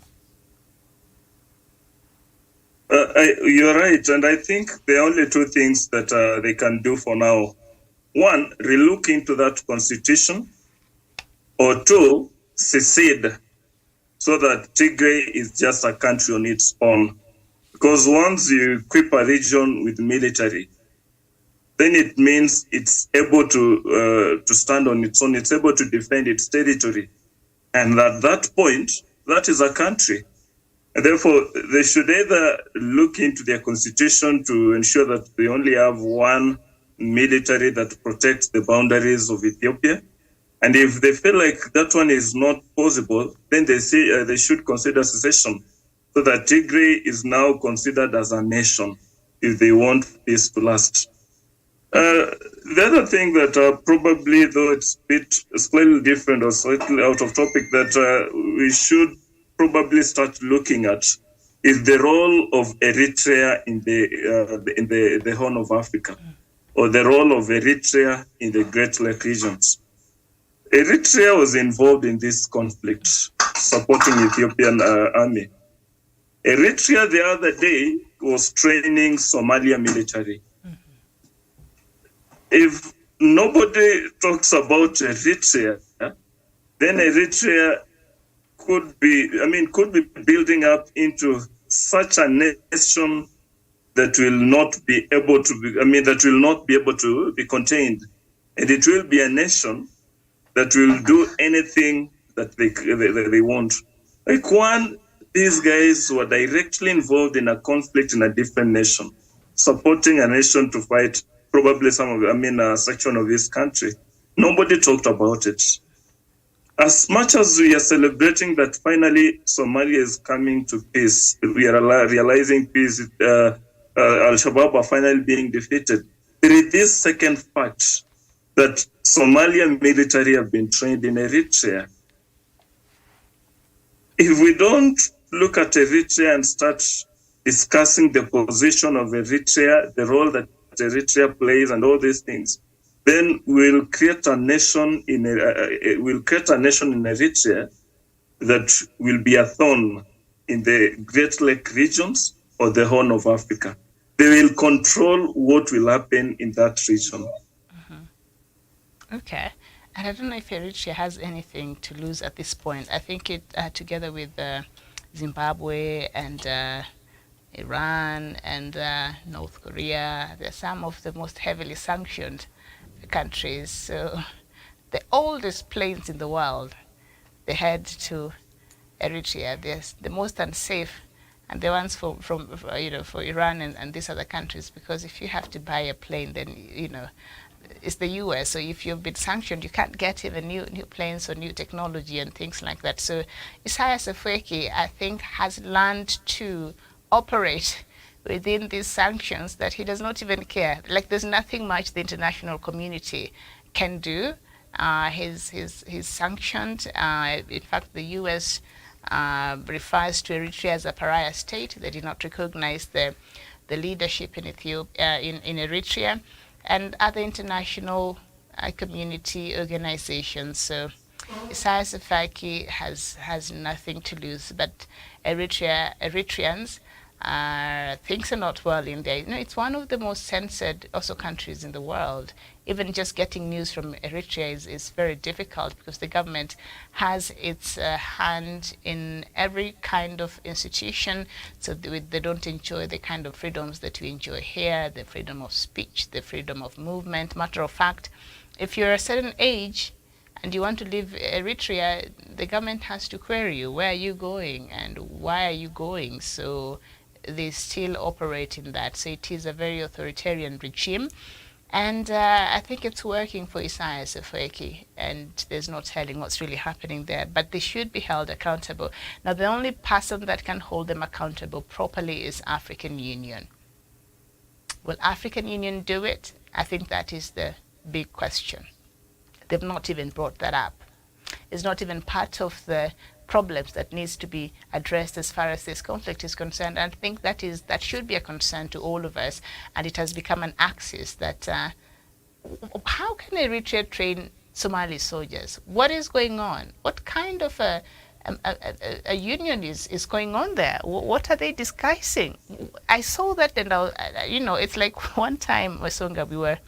You're right, and I think there are only two things that they can do for now. One, relook into that constitution, or two, secede so that Tigray is just a country on its own. Because once you equip a region with military, then it means it's able to stand on its own. It's able to defend its territory, and at that point, that is a country. And therefore, they should either look into their constitution to ensure that they only have one military that protects the boundaries of Ethiopia. And if they feel like that one is not possible, then they say they should consider secession, so that Tigray is now considered as a nation if they want this to last. The other thing that probably, though it's a bit slightly different or slightly out of topic, that we should probably start looking at is the role of Eritrea in the Horn of Africa, or the role of Eritrea in the Great Lake regions. Eritrea was involved in this conflict, supporting Ethiopian army. Eritrea the other day was training Somalia military. If nobody talks about Eritrea, then Eritrea could be building up into such a nation that will not be able to be contained. And it will be a nation that will do anything that they want. Like these guys were directly involved in a conflict in a different nation, supporting a nation to fight probably a section of this country. Nobody talked about it. As much as we are celebrating that finally Somalia is coming to peace, we are realizing peace, Al-Shabaab are finally being defeated. There is this second fact that Somalian military have been trained in Eritrea. If we don't look at Eritrea and start discussing the position of Eritrea, the role that Eritrea plays, and all these things, then we'll create a nation in Eritrea that will be a thorn in the Great Lake regions or the Horn of Africa. They will control what will happen in that region. Okay. And I don't know if Eritrea has anything to lose at this point. I think it, together with Zimbabwe and Iran and North Korea, they're some of the most heavily sanctioned countries. So the oldest planes in the world, they head to Eritrea. They're the most unsafe, and the ones for Iran and these other countries, because if you have to buy a plane, then it's the US. So if you've been sanctioned, you can't get even new planes or new technology and things like that. So Isaias Afwerki, I think, has learned to operate within these sanctions, that he does not even care. Like, there's nothing much the international community can do. He's sanctioned. In fact, the US refers to Eritrea as a pariah state. They did not recognize the leadership in Ethiopia, in Eritrea, and other international community organizations. So Isaias Afwerki has nothing to lose, but Eritreans, things are not well in there. It's one of the most censored also countries in the world. Even just getting news from Eritrea is very difficult, because the government has its hand in every kind of institution. So they don't enjoy the kind of freedoms that we enjoy here, the freedom of speech, the freedom of movement. Matter of fact, if you're a certain age and you want to leave Eritrea, the government has to query you. Where are you going and why are you going? So they still operate in that. So it is a very authoritarian regime. And I think it's working for Isaias Afwerki, and there's no telling what's really happening there. But they should be held accountable. Now, the only person that can hold them accountable properly is African Union. Will African Union do it? I think that is the big question. They've not even brought that up. It's not even part of the problems that needs to be addressed as far as this conflict is concerned. And I think that should be a concern to all of us, and it has become an axis that how can Eritrea train Somali soldiers? What is going on? What kind of a union is going on there? What are they discussing? I saw that, and it's like one time, Wasonga, we were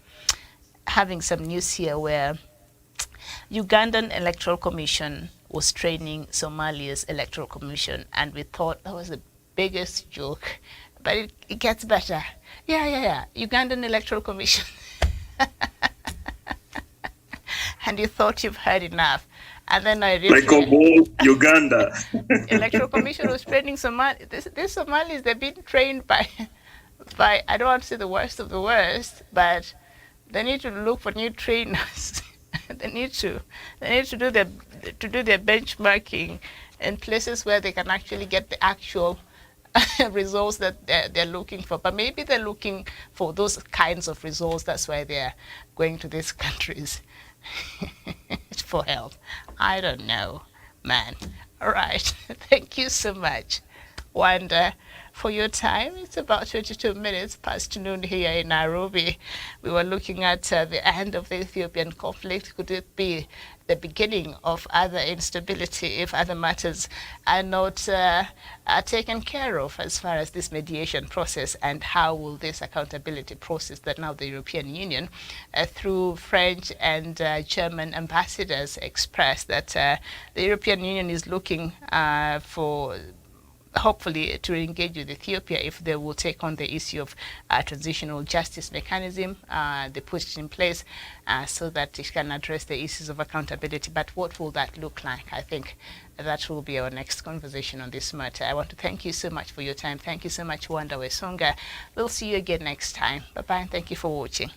having some news here where Ugandan Electoral Commission was training Somalia's electoral commission, and we thought that was the biggest joke. But it gets better. Yeah. Ugandan electoral commission. And you thought you've heard enough. And then I read like a whole Uganda. electoral commission was training Somali. These Somalis, they've been trained by I don't want to say the worst of the worst, but they need to look for new trainers. they need to do their benchmarking in places where they can actually get the actual results that they're looking for. But maybe they're looking for those kinds of results. That's why they're going to these countries for help. I don't know, man. All right. Thank you so much, Wanda, for your time. It's about 22 minutes past noon here in Nairobi. We were looking at the end of the Ethiopian conflict. Could it be the beginning of other instability if other matters are not are taken care of as far as this mediation process, and how will this accountability process that now the European Union, through French and German ambassadors, expressed that the European Union is looking for hopefully to engage with Ethiopia if they will take on the issue of transitional justice mechanism. They put it in place so that it can address the issues of accountability. But what will that look like? I think that will be our next conversation on this matter. I want to thank you so much for your time. Thank you so much, Wanda Wesonga. We'll see you again next time. Bye-bye, and thank you for watching.